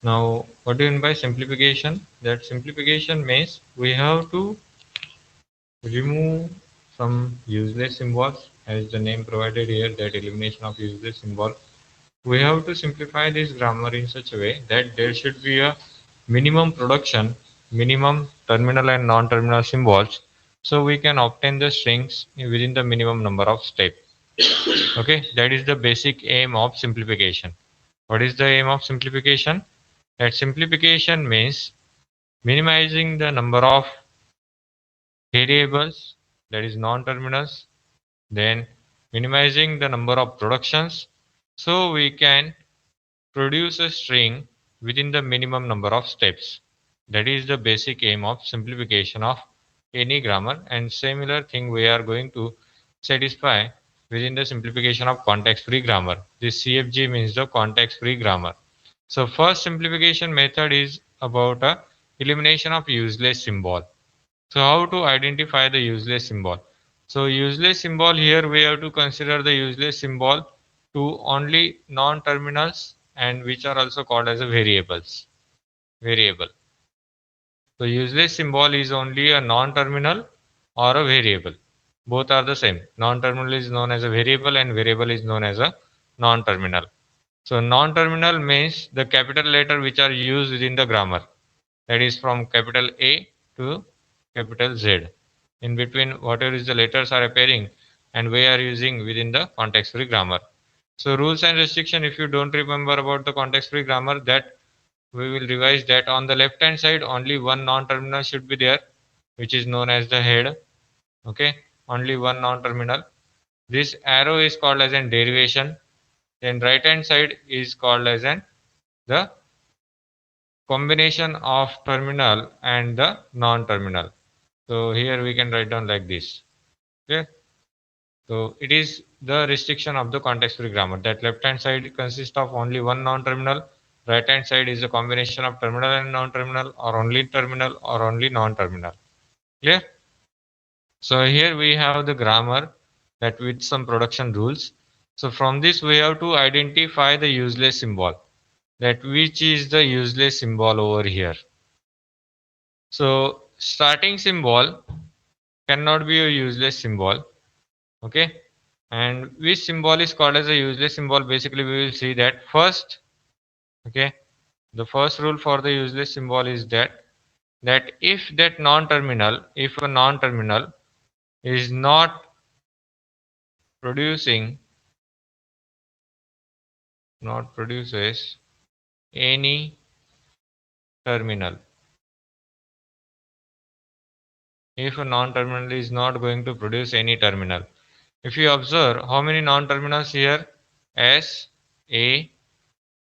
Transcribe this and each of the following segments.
Now, what do you mean by simplification? That simplification means we have to remove some useless symbols, as the name provided here, that elimination of useless symbol. We have to simplify this grammar in such a way that there should be a minimum production, minimum terminal and non-terminal symbols, so we can obtain the strings within the minimum number of steps. Okay, that is the basic aim of simplification. What is the aim of simplification? That simplification means minimizing the number of variables, that is non-terminals, then minimizing the number of productions, so we can produce a string within the minimum number of steps. That is the basic aim of simplification of any grammar, and similar thing we are going to satisfy within the simplification of context-free grammar. This CFG means the context-free grammar. So first simplification method is about a elimination of useless symbol. So how to identify the useless symbol? So useless symbol, here we have to consider the useless symbol to only non-terminals and which are also called as a variables. Variable. So useless symbol is only a non-terminal or a variable. Both are the same. Non-terminal is known as a variable and variable is known as a non-terminal. So non-terminal means the capital letter which are used within the grammar. That is from capital A to capital Z. In between, whatever is the letters are appearing and we are using within the context-free grammar. So rules and restriction, if you don't remember about the context-free grammar, that we will revise that on the left hand side only one non-terminal should be there, which is known as the head. Okay, only one non-terminal. This arrow is called as an derivation. Then right hand side is called as an the combination of terminal and the non-terminal. So here we can write down like this. Okay. So it is the restriction of the context-free grammar, that left-hand side consists of only one non-terminal, right-hand side is a combination of terminal and non-terminal, or only non-terminal. Clear? So here we have the grammar that with some production rules. So from this we have to identify the useless symbol. That which is the useless symbol over here. So starting symbol cannot be a useless symbol. Okay, and which symbol is called as a useless symbol? Basically we will see that first. Okay, the first rule for the useless symbol is that if a non-terminal is not producing not produces any terminal, if a non-terminal is not going to produce any terminal. If you observe how many non-terminals here, S, A,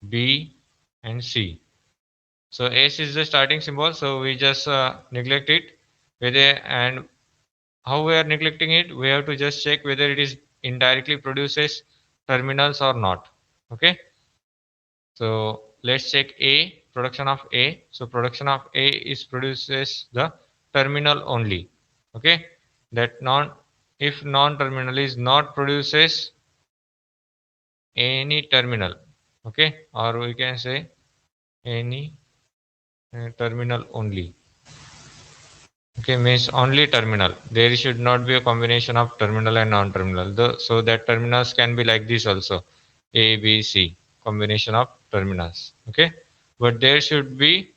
B and C. So S is the starting symbol, so we just neglect it. Whether and how we are neglecting it, we have to just check whether it is indirectly produces terminals or not. Okay, so let's check A, production of A. So production of A is produces the terminal only. Okay, that non if non-terminal is not produces any terminal. Okay, or we can say any terminal only. Okay, means only terminal. There should not be a combination of terminal and non-terminal. So that terminals can be like this also. A, B, C. Combination of terminals. Okay. But there should be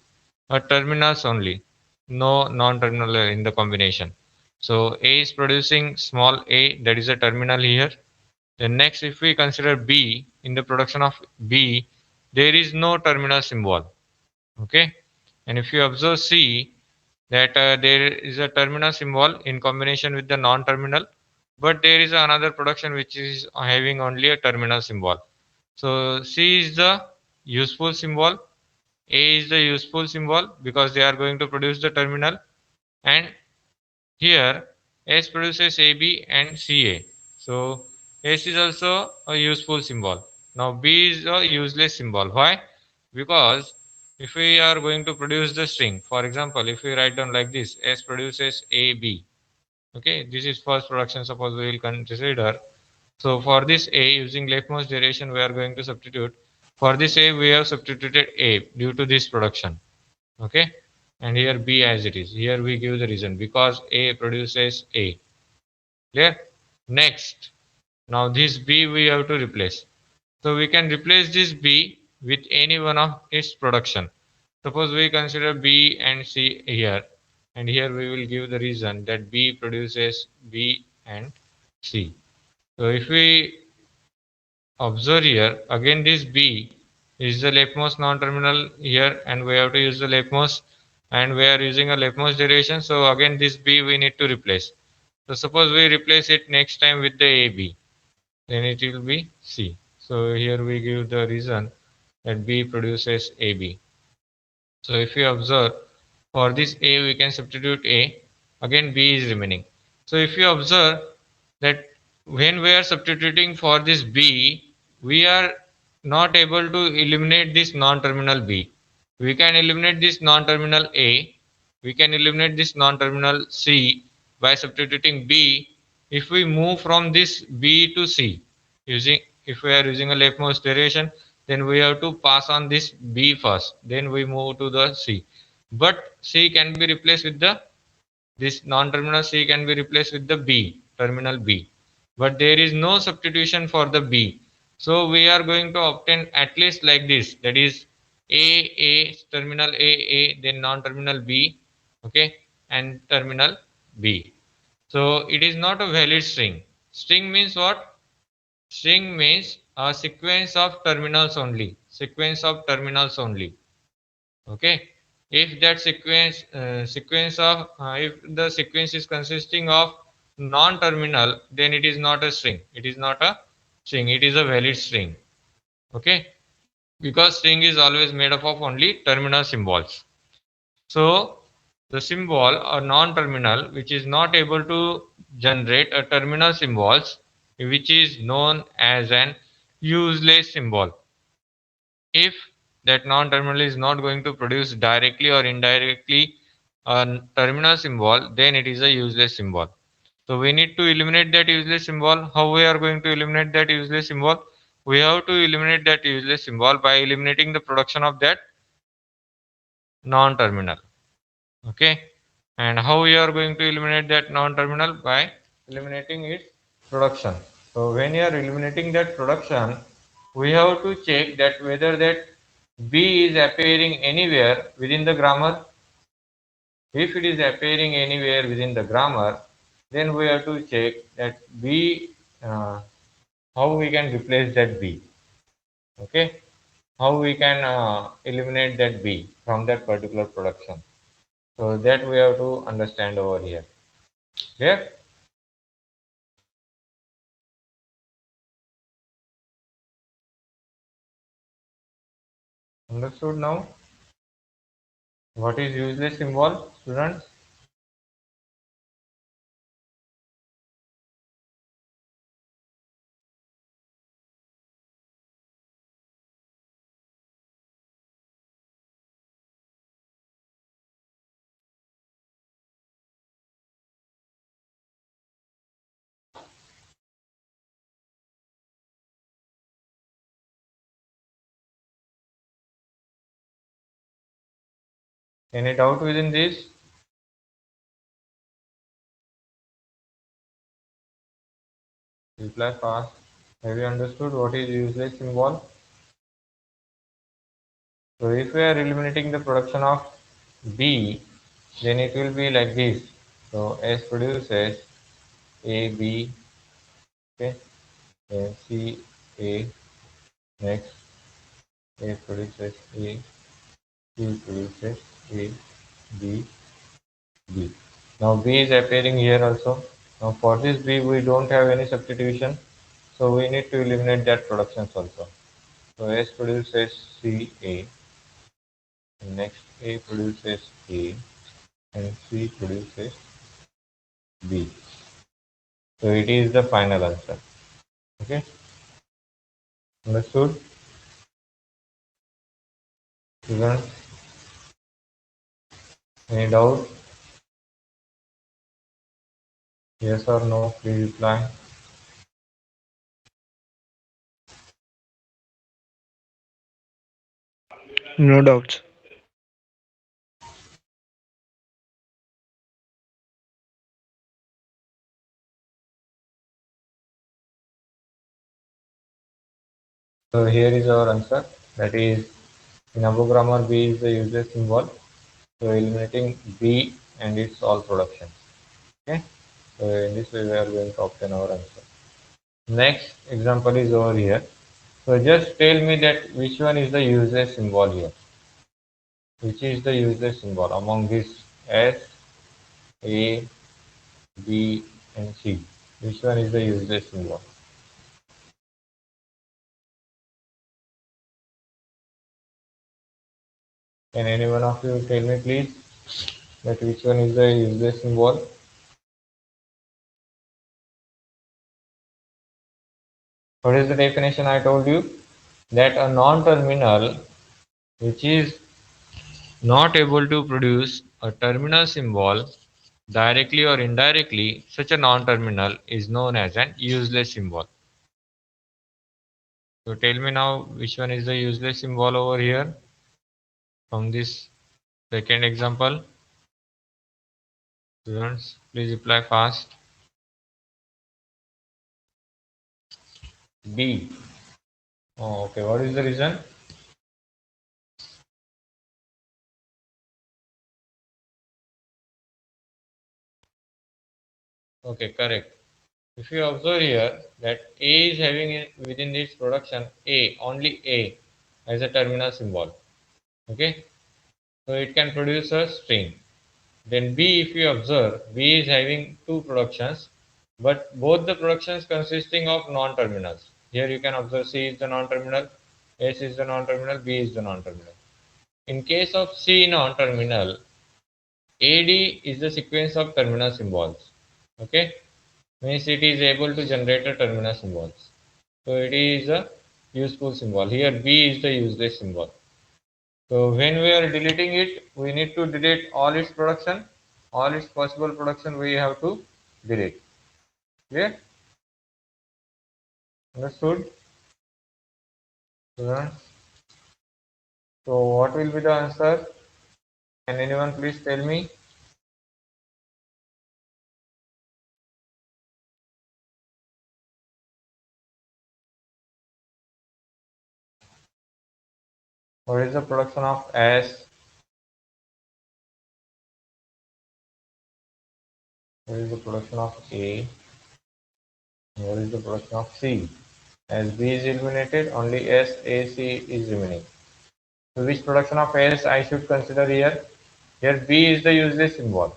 a terminals only. No non-terminal in the combination. So A is producing small a, that is a terminal here. Then next, if we consider B, in the production of B, there is no terminal symbol. Okay. And if you observe C, that there is a terminal symbol in combination with the non-terminal, but there is another production which is having only a terminal symbol. So C is the useful symbol, A is the useful symbol because they are going to produce the terminal, and here S produces AB and CA. So S is also a useful symbol. Now B is a useless symbol. Why? Because if we are going to produce the string, for example, if we write down like this, S produces AB. Okay, this is first production. Suppose we will consider. So for this A, using leftmost derivation, we are going to substitute For this A, we have substituted A due to this production. Okay, and here B as it is. Here we give the reason because A produces A. Clear? Next, now this B we have to replace. So we can replace this B with any one of its production. Suppose we consider B and C here, and here we will give the reason that B produces B and C. So if we observe here, again this B is the leftmost non-terminal here, and we have to use the leftmost, and we are using a leftmost derivation. So again this B we need to replace. So suppose we replace it next time with the AB, then it will be C. So here we give the reason that B produces AB. So if you observe, for this A we can substitute A, again B is remaining. So if you observe that when we are substituting for this B, we are not able to eliminate this non-terminal B. We can eliminate this non-terminal A, we can eliminate this non-terminal C by substituting B. If we move from this B to C, using, if we are using a leftmost derivation, then we have to pass on this B first, then we move to the C. But C can be replaced with the, this non-terminal C can be replaced with the B, terminal B. But there is no substitution for the B. So we are going to obtain at least like this, that is A, terminal A, then non-terminal B, okay, and terminal B. So it is not a valid string. String means what? String means a sequence of terminals only. Sequence of terminals only. Okay. If that sequence of if the sequence is consisting of non-terminal, then it is not a string. It is not a string. It is a valid string. Okay. Because string is always made up of only terminal symbols. So the symbol or non-terminal which is not able to generate a terminal symbols, which is known as an useless symbol. If that non-terminal is not going to produce directly or indirectly a terminal symbol, then it is a useless symbol. So we need to eliminate that useless symbol. How we are going to eliminate that useless symbol? We have to eliminate that useless symbol by eliminating the production of that non-terminal. Okay, and how we are going to eliminate that non-terminal? By eliminating its production. So when you are eliminating that production, we have to check that whether that B is appearing anywhere within the grammar. If it is appearing anywhere within the grammar, then we have to check that B, how we can replace that B. Okay, how we can eliminate that B from that particular production. So that we have to understand over here. Clear? Understood now? What is useless symbol, students? Any doubt within this? Reply fast. Have you understood what is useless symbol? So if we are eliminating the production of B, then it will be like this. So S produces A, B, okay, then C, A, next A produces A, C produces A, B, B. Now B is appearing here also. Now for this B we don't have any substitution, so we need to eliminate that productions also. So S produces C, A, and next A produces A, and C produces B. So it is the final answer. Okay, understood? Students, any doubt? Yes or no? Please reply. No doubts. So here is our answer. That is, in Abo grammar, B is the useless symbol. So eliminating B and its all productions. Okay. So in this way we are going to obtain our answer. Next example is over here. So just tell me that which one is the useless symbol here. Which is the useless symbol among these S, A, B and C? Which one is the useless symbol? Can any one of you tell me please that which one is the useless symbol? What is the definition I told you? That a non-terminal which is not able to produce a terminal symbol directly or indirectly, such a non-terminal is known as an useless symbol. So tell me now which one is the useless symbol over here from this second example. Students, please reply fast. B. Oh, okay. What is the reason? Okay, correct. If you observe here that A is having within its production A, only A as a terminal symbol. Okay, so it can produce a string. Then B, if you observe, B is having two productions, but both the productions consisting of non-terminals. Here you can observe C is the non-terminal, S is the non-terminal, B is the non-terminal. In case of C non-terminal, AD is the sequence of terminal symbols. Okay, means it is able to generate a terminal symbols. So it is a useful symbol. Here B is the useless symbol. So when we are deleting it, we need to delete all its production, all its possible production we have to delete. Clear? Understood? Students? So what will be the answer? Can anyone please tell me? What is the production of S? What is the production of A? What is the production of C? As B is eliminated, only S, A, C is remaining. So which production of S I should consider here? Here B is the useless symbol.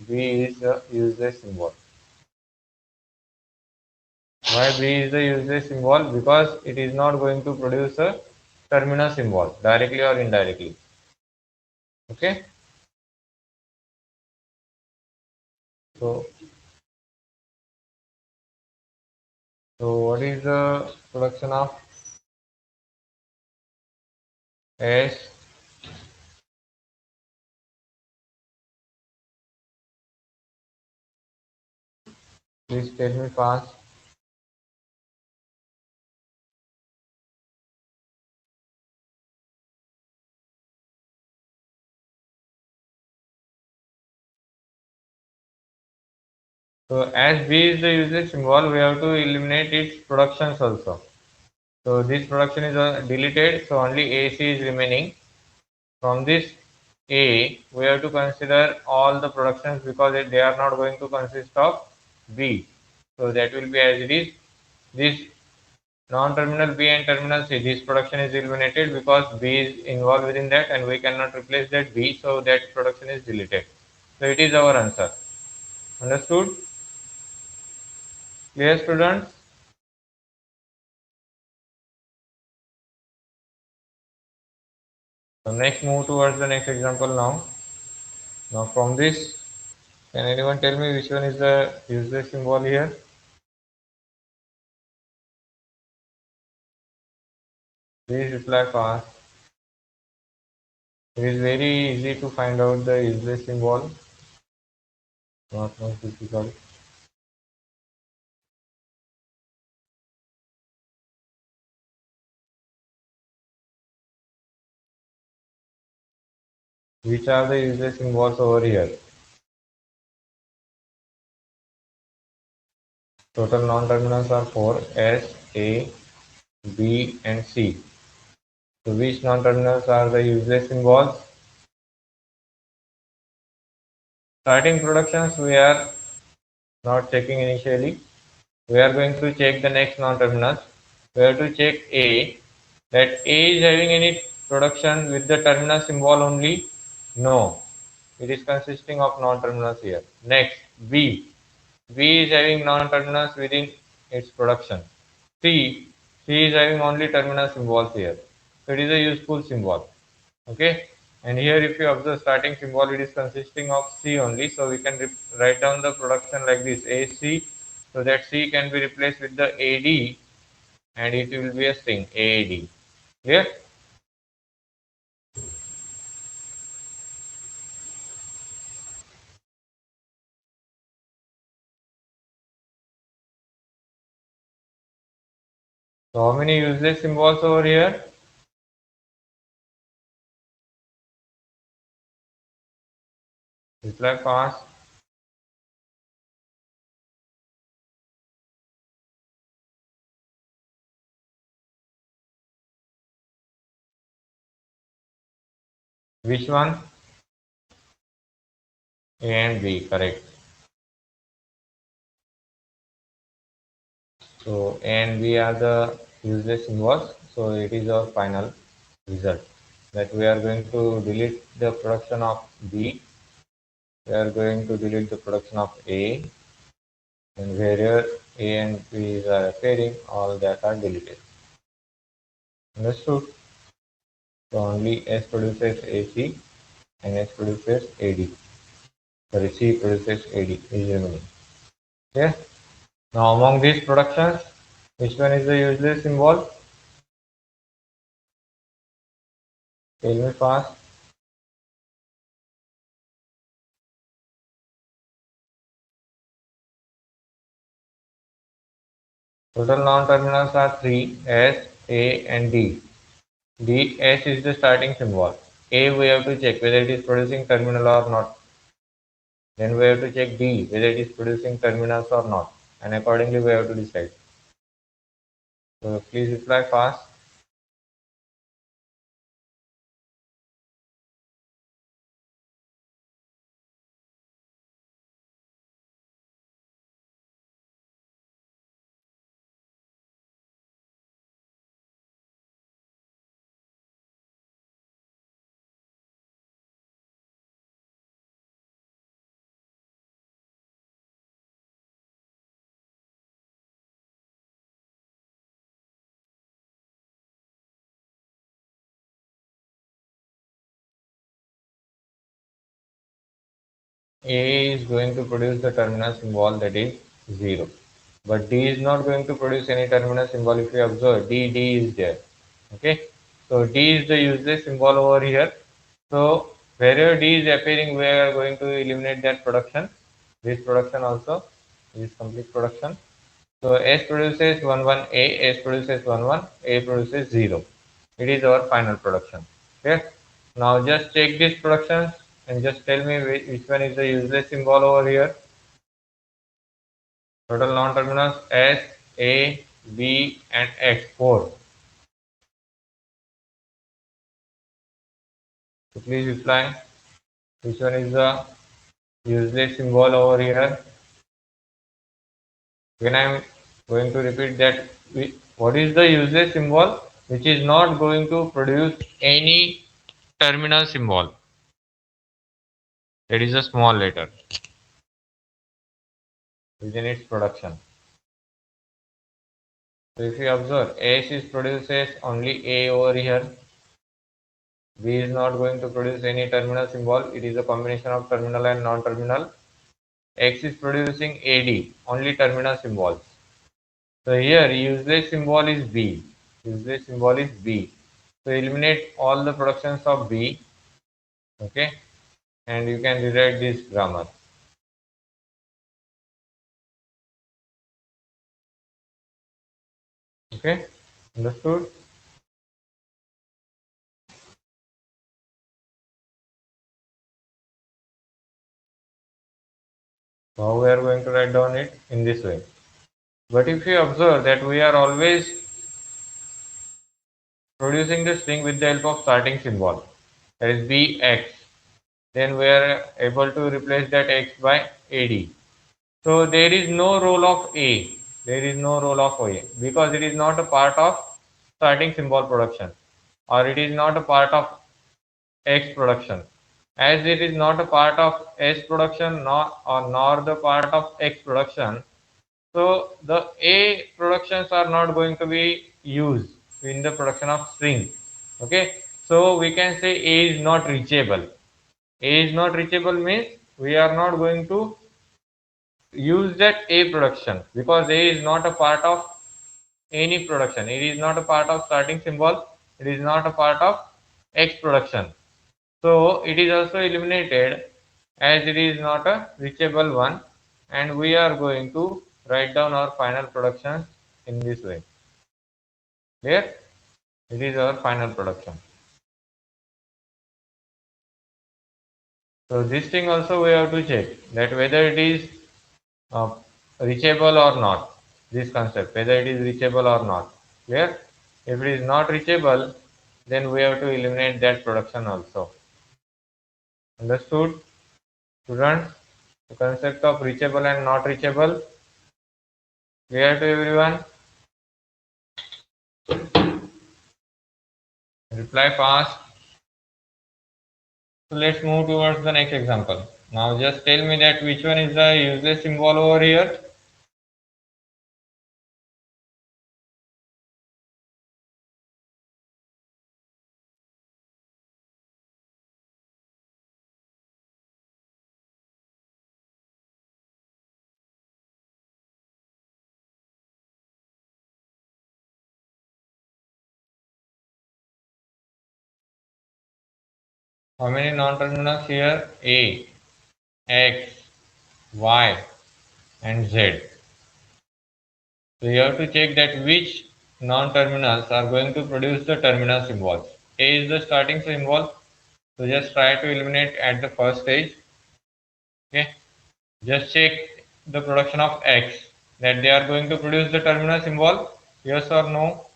B is the useless symbol. Why B is the useless symbol? Because it is not going to produce a terminal symbol directly or indirectly. Okay. So, so what is the production of S? Please tell me fast. So as B is the useless symbol, we have to eliminate its productions also. So this production is deleted. So only AC is remaining. From this A, we have to consider all the productions because they are not going to consist of B. So that will be as it is. This non-terminal B and terminal C, this production is eliminated because B is involved within that and we cannot replace that B, so that production is deleted. So it is our answer. Understood? Clear students? So next move towards the next example now. Now from this, can anyone tell me which one is the useless symbol here? Please reply fast. It is very easy to find out the useless symbol, not much difficult. Which are the useless symbols over here? Total non-terminals are 4, S, A, B and C. So which non-terminals are the useless symbols? Starting productions we are not checking initially. We are going to check the next non-terminals. We have to check A, that A is having any production with the terminal symbol only? No. It is consisting of non-terminals here. Next, B. B is having non-terminals within its production. C. C is having only terminal symbols here. So it is a useful symbol. Okay. And here if you observe starting symbol, it is consisting of C only. So we can write down the production like this AC. So that C can be replaced with the AD and it will be a string AAD. Clear? So how many useless symbols over here? Reply fast. Which one? A and B, correct. So A and B are the useless symbols. So it is our final result that we are going to delete the production of B. We are going to delete the production of A and wherever A and B are appearing, all that are deleted. Understood? So only S produces AC and S produces AD. Sorry, C produces AD is remaining. Yes. Now among these productions, which one is the useless symbol? Tell me fast. Total non-terminals are three: S, A, and D. D, S is the starting symbol. A we have to check whether it is producing terminal or not. Then we have to check D whether it is producing terminals or not. And accordingly we have to decide. So please reply fast. A is going to produce the terminal symbol, that is 0. But D is not going to produce any terminal symbol. If you observe, D is there. Okay. So D is the useless symbol over here. So wherever D is appearing, we are going to eliminate that production. This production also, this complete production. So S produces 1 1 A, S produces 1 1, A produces 0. It is our final production. Okay. Now just check these productions and just tell me which one is the useless symbol over here. Total non-terminals S, A, B and X, 4. So please reply which one is the useless symbol over here. When I am going to repeat that, what is the useless symbol which is not going to produce any terminal symbol? That is a small letter within its production. So if you observe, S is produces only A over here. B is not going to produce any terminal symbol. It is a combination of terminal and non-terminal. X is producing AD, only terminal symbols. So here useless symbol is B. Useless symbol is B. So eliminate all the productions of B. Okay. And you can rewrite this grammar. Okay. Understood? Now we are going to write down it in this way. But if you observe that we are always producing the string with the help of starting symbol, that is bx, then we are able to replace that x by ad. So there is no role of a. There is no role of a because it is not a part of starting symbol production, or it is not a part of X production. As it is not a part of S production nor the part of X production, so the A productions are not going to be used in the production of string. Okay, so we can say A is not reachable. A is not reachable means we are not going to use that A production because A is not a part of any production. It is not a part of starting symbol. It is not a part of X production. So it is also eliminated as it is not a reachable one, and we are going to write down our final production in this way. Clear? It is our final production. So this thing also we have to check that whether it is uh, reachable or not. This concept, whether it is reachable or not. Clear? If it is not reachable, then we have to eliminate that production also. Understood, students? The concept of reachable and not reachable. Clear to everyone? Reply fast. So let's move towards the next example. Now just tell me that which one is the useless symbol over here. How many non-terminals here? A, X, Y and Z. So you have to check that which non-terminals are going to produce the terminal symbols. A is the starting symbol. So just try to eliminate at the first stage. Okay. Just check the production of X, that they are going to produce the terminal symbol. Yes or no?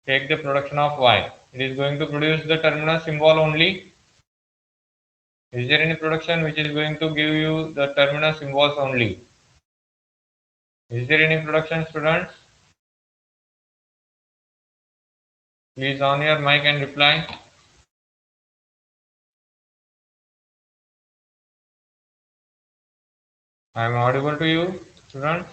Take the production of Y. It is going to produce the terminal symbol only. Is there any production which is going to give you the terminal symbols only? Is there any production, students? Please on your mic and reply. I am audible to you, students.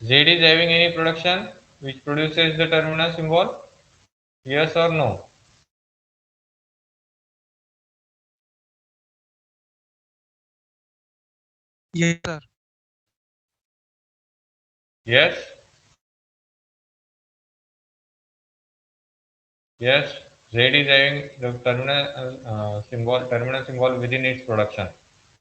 Z is having any production which produces the terminal symbol? Yes or no? Yes, sir. Yes. Yes. Z is having the terminal symbol within its production.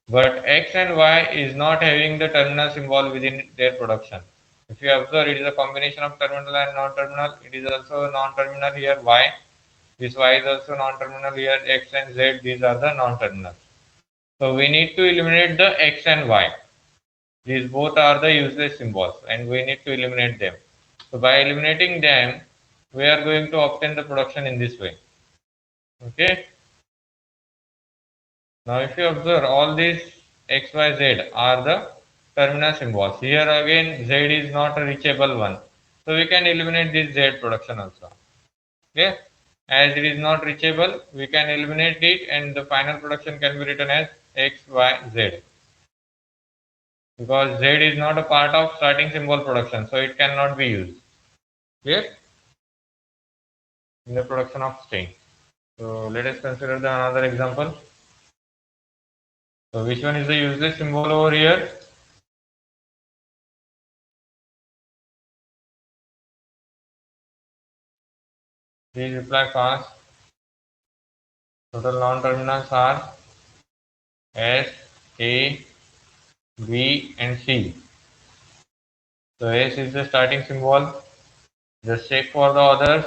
But X and Y is not having the terminal symbol within their production. If you observe, it is a combination of terminal and non-terminal. It is also non-terminal here Y. This Y is also non-terminal here X and Z. These are the non-terminals. So we need to eliminate the X and Y. These both are the useless symbols and we need to eliminate them. So by eliminating them, we are going to obtain the production in this way. Okay. Now if you observe, all these X, Y, Z are the terminal symbols. Here again Z is not a reachable one. So we can eliminate this Z production also. Okay. As it is not reachable, we can eliminate it and the final production can be written as X, Y, Z. Because Z is not a part of starting symbol production, so it cannot be used. Clear? In the production of string. So let us consider the another example. So which one is the useless symbol over here? Please reply fast. Total non-terminals are S, A, B and C. So S is the starting symbol. Just check for the others.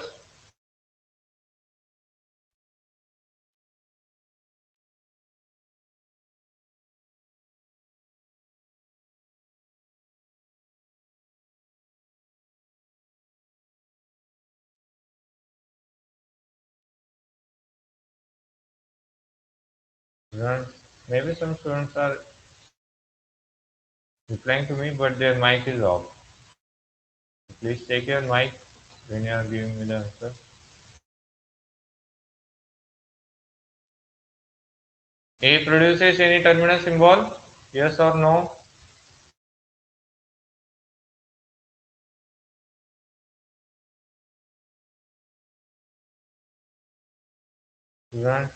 Students, maybe some students are replying to me, but their mic is off. Please take your mic when you are giving me the answer. A produces any terminal symbol? Yes or no? Students,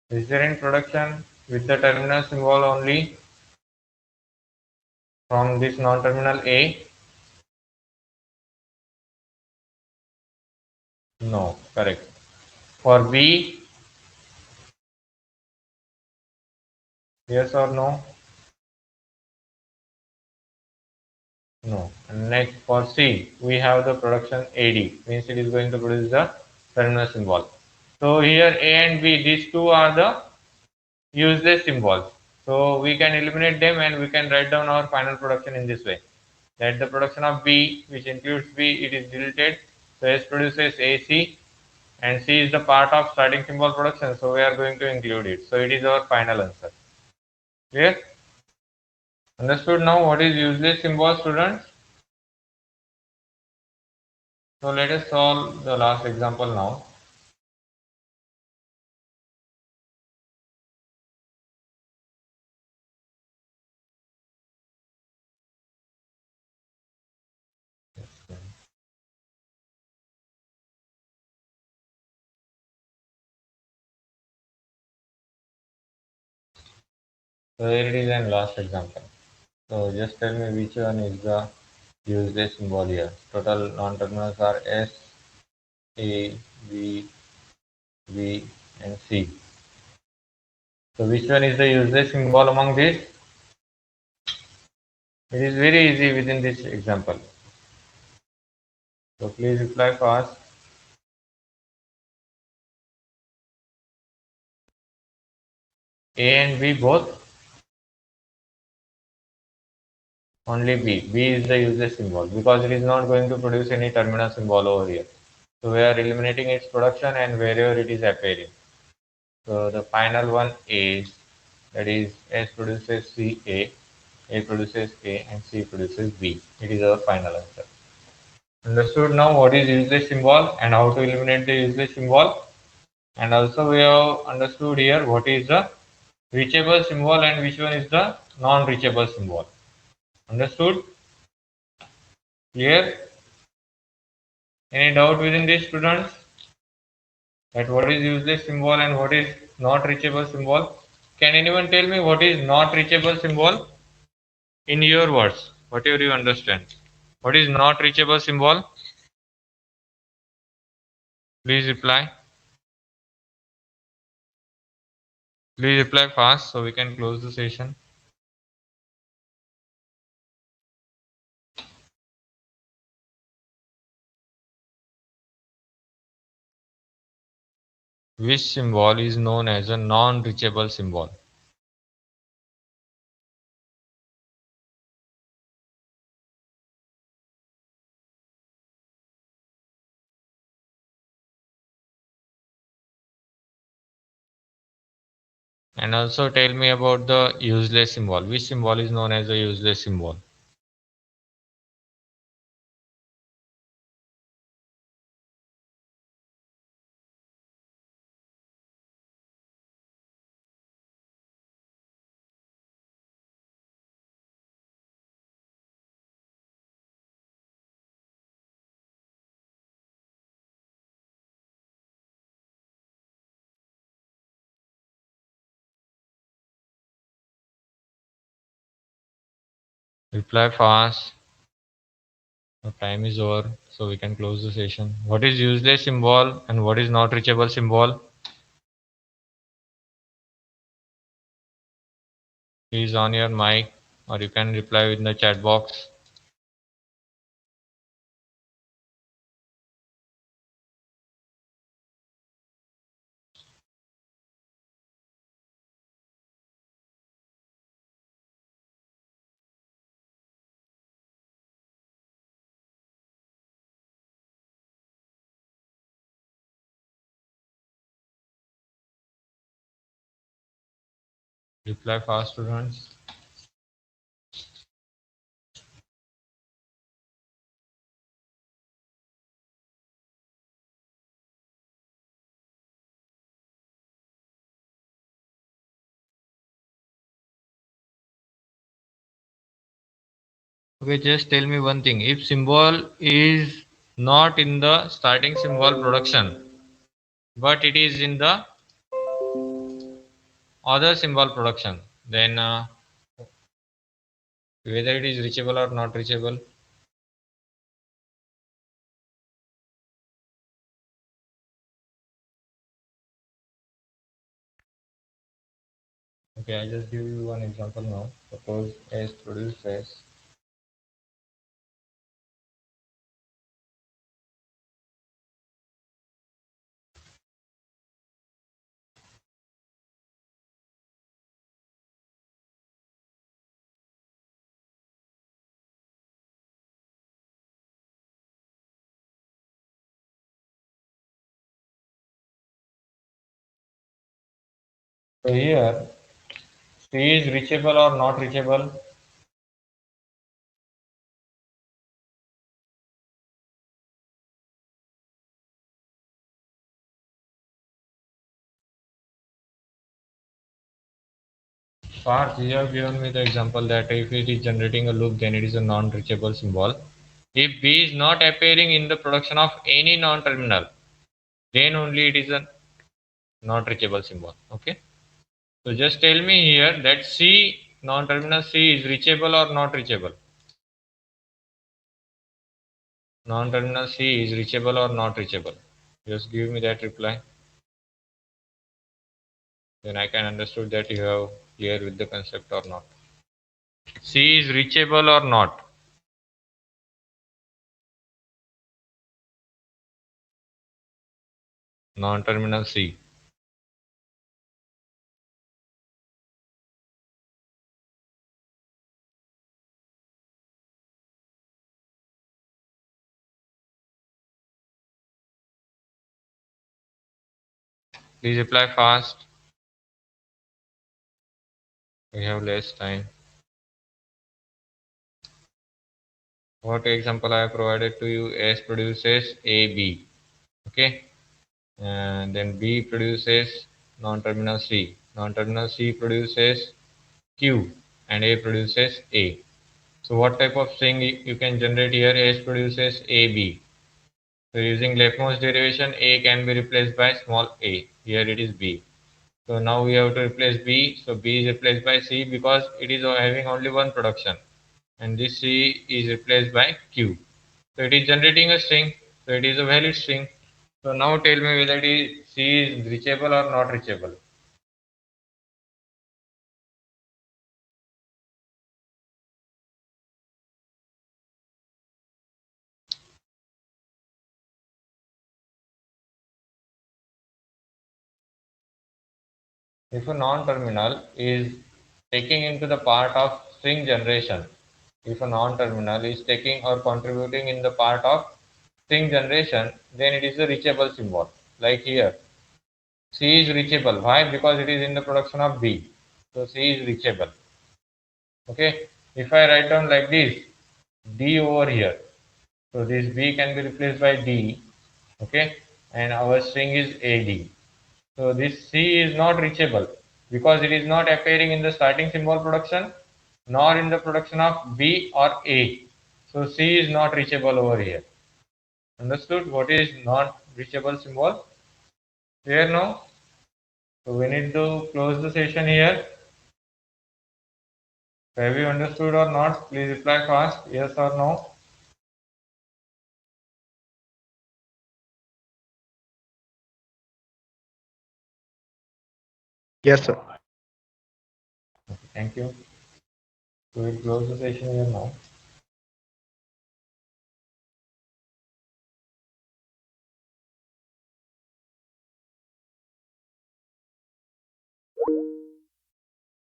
is there any production with the terminal symbol only from this non-terminal A? No, correct. For B, yes or no? No. And next for C, we have the production AD, means it is going to produce the terminal symbol. So here A and B, these two are the useless symbols. So we can eliminate them and we can write down our final production in this way. That the production of B, which includes B, it is deleted. So S produces AC and C is the part of starting symbol production. So we are going to include it. So it is our final answer. Clear? Understood now what is useless symbol, students? So let us solve the last example now. So here it is and last example. So just tell me which one is the useless symbol here. Total non-terminals are S, A, B, V and C. So which one is the useless symbol among these? It is very easy within this example. So please reply fast. A and B both? Only B. B is the useless symbol because it is not going to produce any terminal symbol over here. So we are eliminating its production and wherever it is appearing. So the final one is, that is S produces C A produces A and C produces B. It is our final answer. Understood now what is useless symbol and how to eliminate the useless symbol. And also we have understood here what is the reachable symbol and which one is the non-reachable symbol. Understood? Clear? Any doubt within this, students? That what is useless symbol and what is not reachable symbol? Can anyone tell me what is not reachable symbol? In your words, whatever you understand. What is not reachable symbol? Please reply. Please reply fast so we can close the session. Which symbol is known as a non-reachable symbol? And also tell me about the useless symbol. Which symbol is known as a useless symbol? Reply fast. The time is over, so we can close the session. What is useless symbol and what is not reachable symbol? Please on your mic or you can reply in the chat box. Reply fast, students. Okay, just tell me one thing. If symbol is not in the starting symbol production, but it is in the other symbol production, then whether it is reachable or not reachable. Okay, I just give you one example now. Suppose S produces. So here C is reachable or not reachable. First, you have given me the example that if it is generating a loop, then it is a non-reachable symbol. If B is not appearing in the production of any non-terminal, then only it is a not reachable symbol. Okay. So just tell me here that C non-terminal C is reachable or not reachable. Non-terminal C is reachable or not reachable. Just give me that reply. Then I can understood that you have clear with the concept or not. C is reachable or not. Non-terminal C. Please reply fast. We have less time. What example I have provided to you? S produces AB. Okay. And then B produces non-terminal C. Non-terminal C produces Q and A produces A. So what type of string you can generate here? S produces AB. So using leftmost derivation, A can be replaced by small a. Here it is B. So now we have to replace B. So B is replaced by C because it is having only one production. And this C is replaced by Q. So it is generating a string. So it is a valid string. So now tell me whether C is reachable or not reachable. If a non-terminal is taking into the part of string generation, if a non-terminal is taking or contributing in the part of string generation, then it is a reachable symbol. Like here, C is reachable. Why? Because it is in the production of B. So C is reachable. Okay. If I write down like this, D over here. So this B can be replaced by D. Okay. And our string is AD. So this C is not reachable because it is not appearing in the starting symbol production nor in the production of B or A. So C is not reachable over here. Understood what is not reachable symbol? Clear now? So we need to close the session here. Have you understood or not? Please reply fast, yes or no. Yes, sir. Okay, thank you. We will close the session here now.